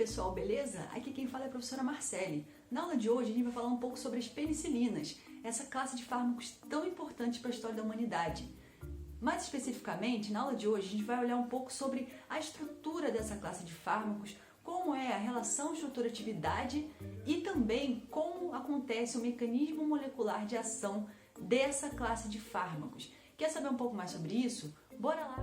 pessoal, beleza? Aqui quem fala é a professora Marcele. Na aula de hoje a gente vai falar um pouco sobre as penicilinas, essa classe de fármacos tão importante para a história da humanidade. Mais especificamente, na aula de hoje a gente vai olhar um pouco sobre a estrutura dessa classe de fármacos, como é a relação estrutura-atividade e também como acontece o mecanismo molecular de ação dessa classe de fármacos. Quer saber um pouco mais sobre isso? Bora lá!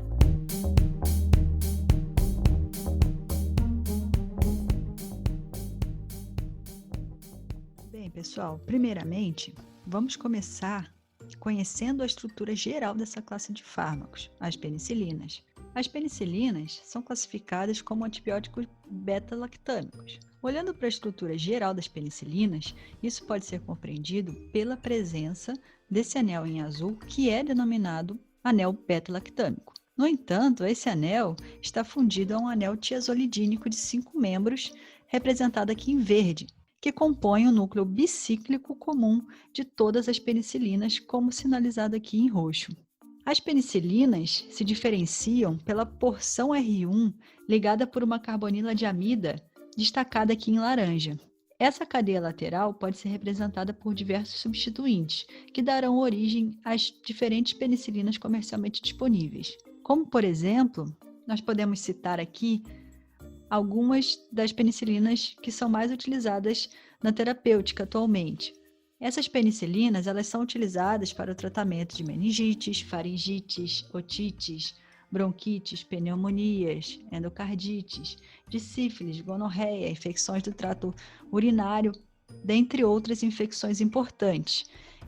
Bem, pessoal, primeiramente, vamos começar conhecendo a estrutura geral dessa classe de fármacos, as penicilinas. As penicilinas são classificadas como antibióticos beta-lactâmicos. Olhando para a estrutura geral das penicilinas, isso pode ser compreendido pela presença desse anel em azul, que é denominado anel beta-lactâmico. No entanto, esse anel está fundido a um anel tiazolidínico de 5 membros, representado aqui em verde, que compõe o núcleo bicíclico comum de todas as penicilinas, como sinalizado aqui em roxo. As penicilinas se diferenciam pela porção R1 ligada por uma carbonila de amida, destacada aqui em laranja. Essa cadeia lateral pode ser representada por diversos substituintes, que darão origem às diferentes penicilinas comercialmente disponíveis. Como, por exemplo, nós podemos citar aqui algumas das penicilinas que são mais utilizadas na terapêutica atualmente. Essas penicilinas, elas são utilizadas para o tratamento de meningites, faringites, otites, bronquites, pneumonias, endocardites, de sífilis, gonorreia, infecções do trato urinário, dentre outras infecções importantes.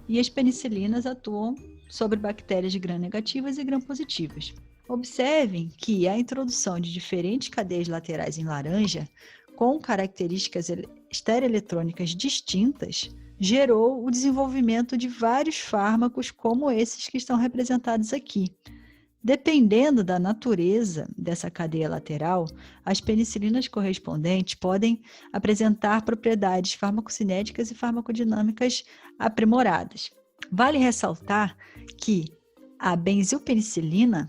E as penicilinas atuam sobre bactérias gram-negativas e gram-positivas. Observem que a introdução de diferentes cadeias laterais em laranja, com características estereoeletrônicas distintas, gerou o desenvolvimento de vários fármacos como esses que estão representados aqui. Dependendo da natureza dessa cadeia lateral, as penicilinas correspondentes podem apresentar propriedades farmacocinéticas e farmacodinâmicas aprimoradas. Vale ressaltar que a benzilpenicilina,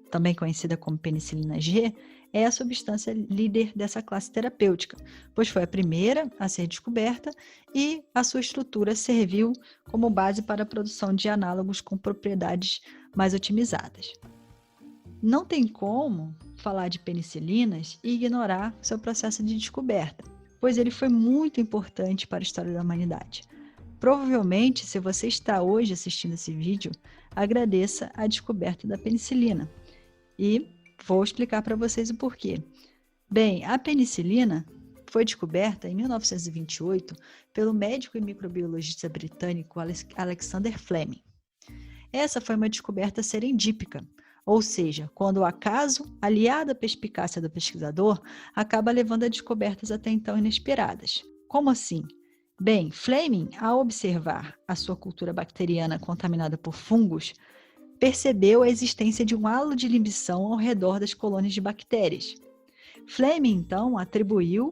também conhecida como penicilina G, é a substância líder dessa classe terapêutica, pois foi a primeira a ser descoberta e a sua estrutura serviu como base para a produção de análogos com propriedades mais otimizadas. Não tem como falar de penicilinas e ignorar seu processo de descoberta, pois ele foi muito importante para a história da humanidade. Provavelmente, se você está hoje assistindo esse vídeo, agradeça a descoberta da penicilina. E vou explicar para vocês o porquê. Bem, a penicilina foi descoberta em 1928 pelo médico e microbiologista britânico Alexander Fleming. Essa foi uma descoberta serendípica, ou seja, quando o acaso, aliado à perspicácia do pesquisador, acaba levando a descobertas até então inesperadas. Como assim? Bem, Fleming, ao observar a sua cultura bacteriana contaminada por fungos, percebeu a existência de um halo de inibição ao redor das colônias de bactérias. Fleming, então, atribuiu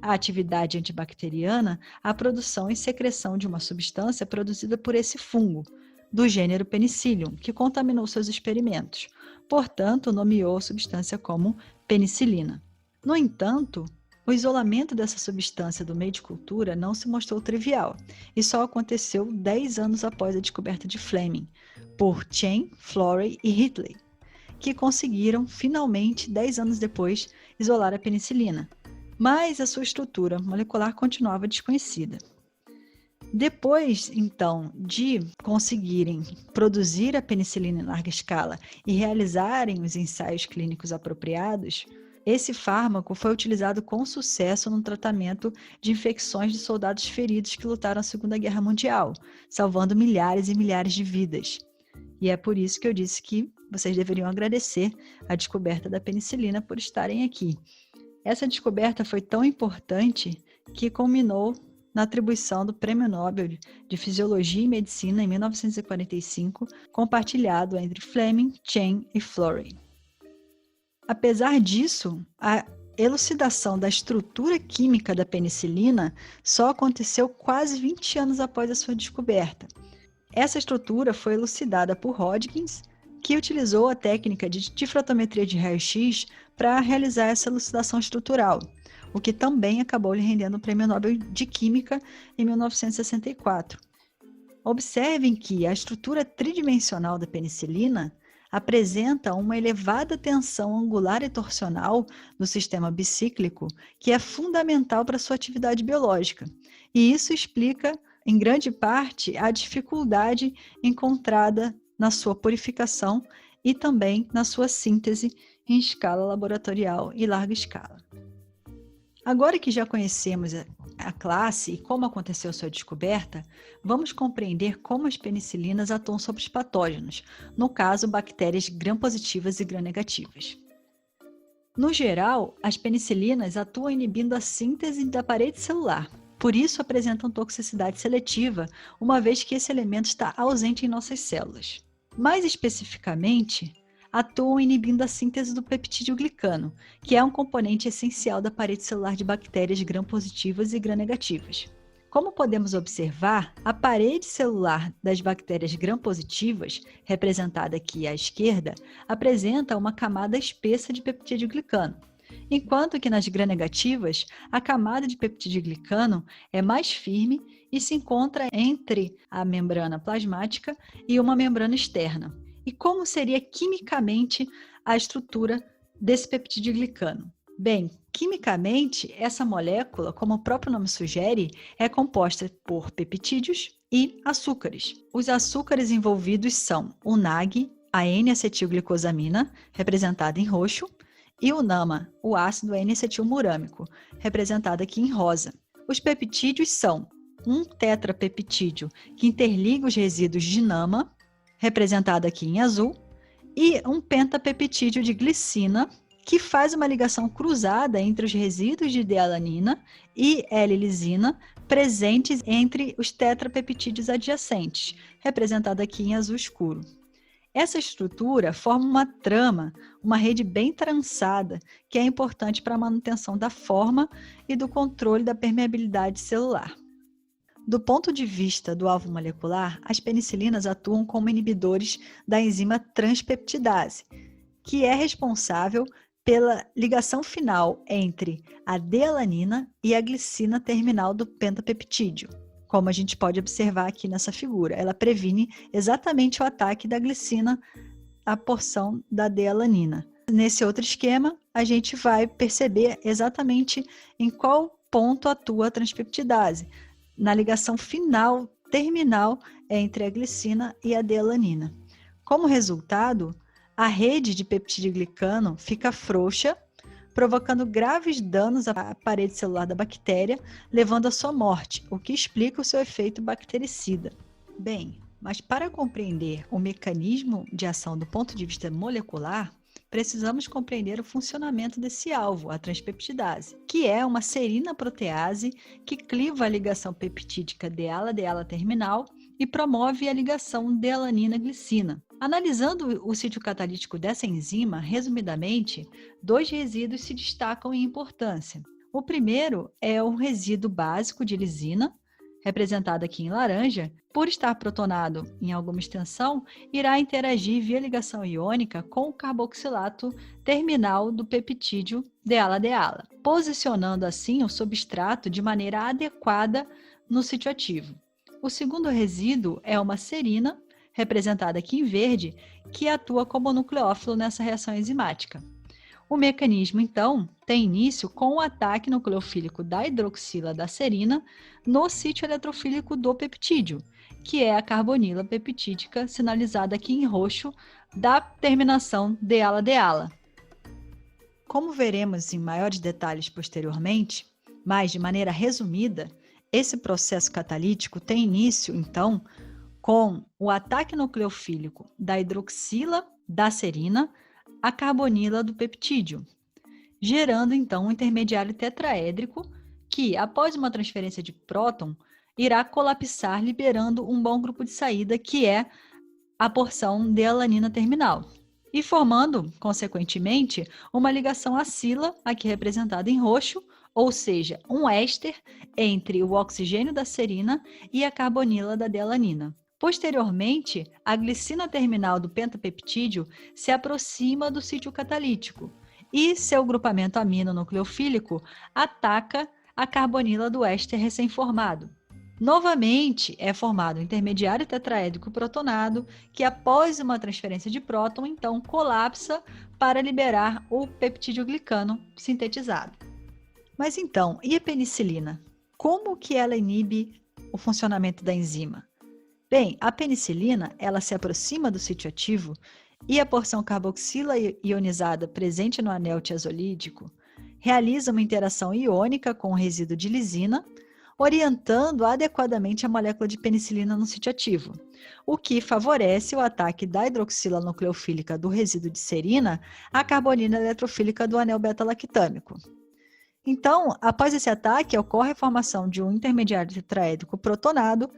a atividade antibacteriana à produção e secreção de uma substância produzida por esse fungo, do gênero Penicillium, que contaminou seus experimentos. Portanto, nomeou a substância como penicilina. No entanto, o isolamento dessa substância do meio de cultura não se mostrou trivial e só aconteceu 10 anos após a descoberta de Fleming, por Chen, Florey e Hitley, que conseguiram, finalmente, 10 anos depois, isolar a penicilina. Mas a sua estrutura molecular continuava desconhecida. Depois, então, de conseguirem produzir a penicilina em larga escala e realizarem os ensaios clínicos apropriados, esse fármaco foi utilizado com sucesso no tratamento de infecções de soldados feridos que lutaram na Segunda Guerra Mundial, salvando milhares e milhares de vidas. E é por isso que eu disse que vocês deveriam agradecer a descoberta da penicilina por estarem aqui. Essa descoberta foi tão importante que culminou na atribuição do Prêmio Nobel de Fisiologia e Medicina em 1945, compartilhado entre Fleming, Chen e Florey. Apesar disso, a elucidação da estrutura química da penicilina só aconteceu quase 20 anos após a sua descoberta. Essa estrutura foi elucidada por Hodgkins, que utilizou a técnica de difratometria de raio-x para realizar essa elucidação estrutural. o que também acabou lhe rendendo o Prêmio Nobel de Química em 1964. Observem que a estrutura tridimensional da penicilina apresenta uma elevada tensão angular e torsional no sistema bicíclico, que é fundamental para sua atividade biológica. E isso explica, em grande parte, a dificuldade encontrada na sua purificação e também na sua síntese em escala laboratorial e larga escala. Agora que já conhecemos a classe e como aconteceu sua descoberta, vamos compreender como as penicilinas atuam sobre os patógenos, no caso, bactérias gram-positivas e gram-negativas. No geral, as penicilinas atuam inibindo a síntese da parede celular, por isso apresentam toxicidade seletiva, uma vez que esse elemento está ausente em nossas células. Mais especificamente, atuam inibindo a síntese do peptídeo glicano, que é um componente essencial da parede celular de bactérias gram-positivas e gram-negativas. Como podemos observar, a parede celular das bactérias gram-positivas, representada aqui à esquerda, apresenta uma camada espessa de peptídeo glicano, enquanto que nas gram-negativas, a camada de peptídeo glicano é mais firme e se encontra entre a membrana plasmática e uma membrana externa. E como seria quimicamente a estrutura desse peptídeo glicano? Bem, quimicamente, essa molécula, como o próprio nome sugere, é composta por peptídeos e açúcares. Os açúcares envolvidos são o NAG, a N-acetilglicosamina, representada em roxo, e o NAMA, o ácido N-acetilmurâmico, representado aqui em rosa. Os peptídeos são um tetrapeptídeo que interliga os resíduos de NAMA, representado aqui em azul, e um pentapeptídeo de glicina, que faz uma ligação cruzada entre os resíduos de D-alanina e L-lisina presentes entre os tetrapeptídeos adjacentes, representado aqui em azul escuro. Essa estrutura forma uma trama, uma rede bem trançada, que é importante para a manutenção da forma e do controle da permeabilidade celular. Do ponto de vista do alvo molecular, as penicilinas atuam como inibidores da enzima transpeptidase, que é responsável pela ligação final entre a D-alanina e a glicina terminal do pentapeptídeo. Como a gente pode observar aqui nessa figura, ela previne exatamente o ataque da glicina à porção da D-alanina. Nesse outro esquema, a gente vai perceber exatamente em qual ponto atua a transpeptidase, na ligação final, terminal, entre a glicina e a D-alanina. Como resultado, a rede de peptídeo glicano fica frouxa, provocando graves danos à parede celular da bactéria, levando à sua morte, o que explica o seu efeito bactericida. Bem, mas para compreender o mecanismo de ação do ponto de vista molecular, precisamos compreender o funcionamento desse alvo, a transpeptidase, que é uma serina protease que cliva a ligação peptídica D-ala-D-ala terminal e promove a ligação D-alanina-glicina. Analisando o sítio catalítico dessa enzima, resumidamente, dois resíduos se destacam em importância. O primeiro é o resíduo básico de lisina, representado aqui em laranja, por estar protonado em alguma extensão, irá interagir via ligação iônica com o carboxilato terminal do peptídeo D-ala-D-ala, posicionando assim o substrato de maneira adequada no sítio ativo. O segundo resíduo é uma serina, representada aqui em verde, que atua como nucleófilo nessa reação enzimática. O mecanismo, então, tem início com o ataque nucleofílico da hidroxila da serina no sítio eletrofílico do peptídeo, que é a carbonila peptídica, sinalizada aqui em roxo, da terminação D-ala-D-ala. Como veremos em maiores detalhes posteriormente, mas de maneira resumida, esse processo catalítico tem início, então, com o ataque nucleofílico da hidroxila da serina a carbonila do peptídeo, gerando então um intermediário tetraédrico que, após uma transferência de próton, irá colapsar, liberando um bom grupo de saída, que é a porção D-alanina terminal, e formando, consequentemente, uma ligação acila, aqui representada em roxo, ou seja, um éster entre o oxigênio da serina e a carbonila da D-alanina. Posteriormente, a glicina terminal do pentapeptídeo se aproxima do sítio catalítico e seu grupamento amino nucleofílico ataca a carbonila do éster recém-formado. Novamente, é formado um intermediário tetraédrico protonado, que após uma transferência de próton, então colapsa para liberar o peptídeo glicano sintetizado. Mas então, e a penicilina? Como que ela inibe o funcionamento da enzima? Bem, a penicilina, ela se aproxima do sítio ativo e a porção carboxila ionizada presente no anel tiazolídico realiza uma interação iônica com o resíduo de lisina, orientando adequadamente a molécula de penicilina no sítio ativo, o que favorece o ataque da hidroxila nucleofílica do resíduo de serina à carbonila eletrofílica do anel beta-lactâmico. Então, após esse ataque, ocorre a formação de um intermediário tetraédrico protonado,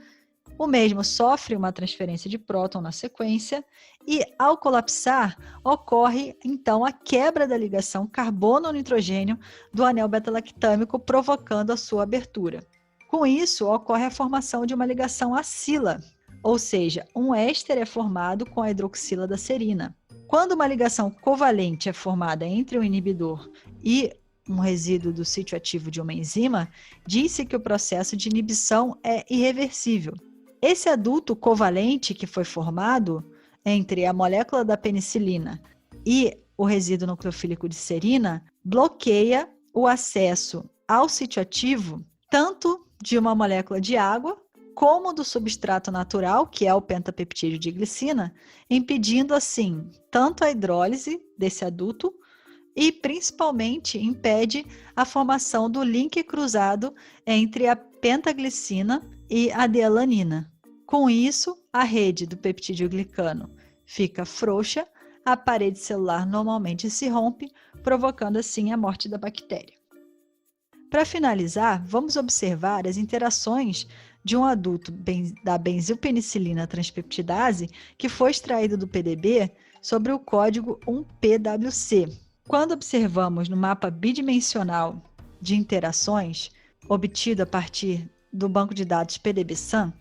o mesmo sofre uma transferência de próton na sequência e, ao colapsar, ocorre, então, a quebra da ligação carbono-nitrogênio do anel beta-lactâmico, provocando a sua abertura. Com isso, ocorre a formação de uma ligação acila, ou seja, um éster é formado com a hidroxila da serina. Quando uma ligação covalente é formada entre o inibidor e um resíduo do sítio ativo de uma enzima, diz-se que o processo de inibição é irreversível. Esse adulto covalente que foi formado entre a molécula da penicilina e o resíduo nucleofílico de serina bloqueia o acesso ao sítio ativo tanto de uma molécula de água como do substrato natural, que é o pentapeptídeo de glicina, impedindo assim tanto a hidrólise desse adulto e principalmente impede a formação do link cruzado entre a pentaglicina e a adelanina. Com isso, a rede do peptídeo glicano fica frouxa, a parede celular normalmente se rompe, provocando assim a morte da bactéria. Para finalizar, vamos observar as interações de um adulto da benzilpenicilina transpeptidase que foi extraído do PDB sobre o código 1PWC. Quando observamos no mapa bidimensional de interações, obtido a partir do banco de dados PDB-SAM,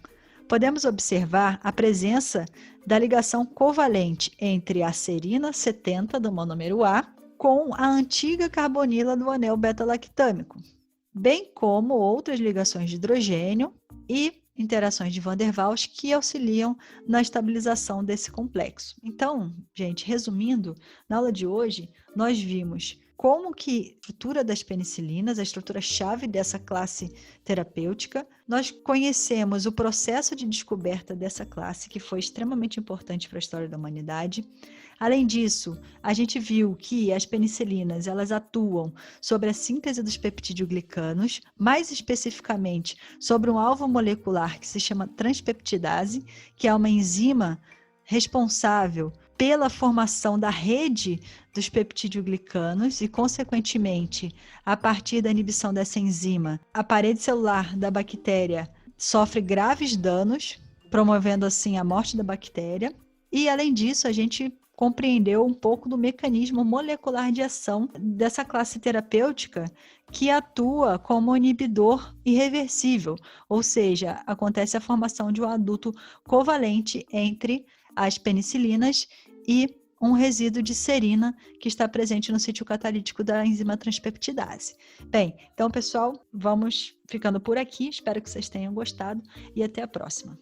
podemos observar a presença da ligação covalente entre a serina 70 do monômero A com a antiga carbonila do anel beta-lactâmico, bem como outras ligações de hidrogênio e interações de Van der Waals que auxiliam na estabilização desse complexo. Então, gente, resumindo, na aula de hoje, nós vimos como que a estrutura das penicilinas, a estrutura-chave dessa classe terapêutica, nós conhecemos o processo de descoberta dessa classe, que foi extremamente importante para a história da humanidade. Além disso, a gente viu que as penicilinas, elas atuam sobre a síntese dos peptidoglicanos, mais especificamente sobre um alvo molecular que se chama transpeptidase, que é uma enzima responsável pela formação da rede dos peptidoglicanos e, consequentemente, a partir da inibição dessa enzima, a parede celular da bactéria sofre graves danos, promovendo assim a morte da bactéria. E, além disso, a gente compreendeu um pouco do mecanismo molecular de ação dessa classe terapêutica que atua como inibidor irreversível, ou seja, acontece a formação de um adulto covalente entre as penicilinas e um resíduo de serina que está presente no sítio catalítico da enzima transpeptidase. Bem, então, pessoal, vamos ficando por aqui. Espero que vocês tenham gostado e até a próxima.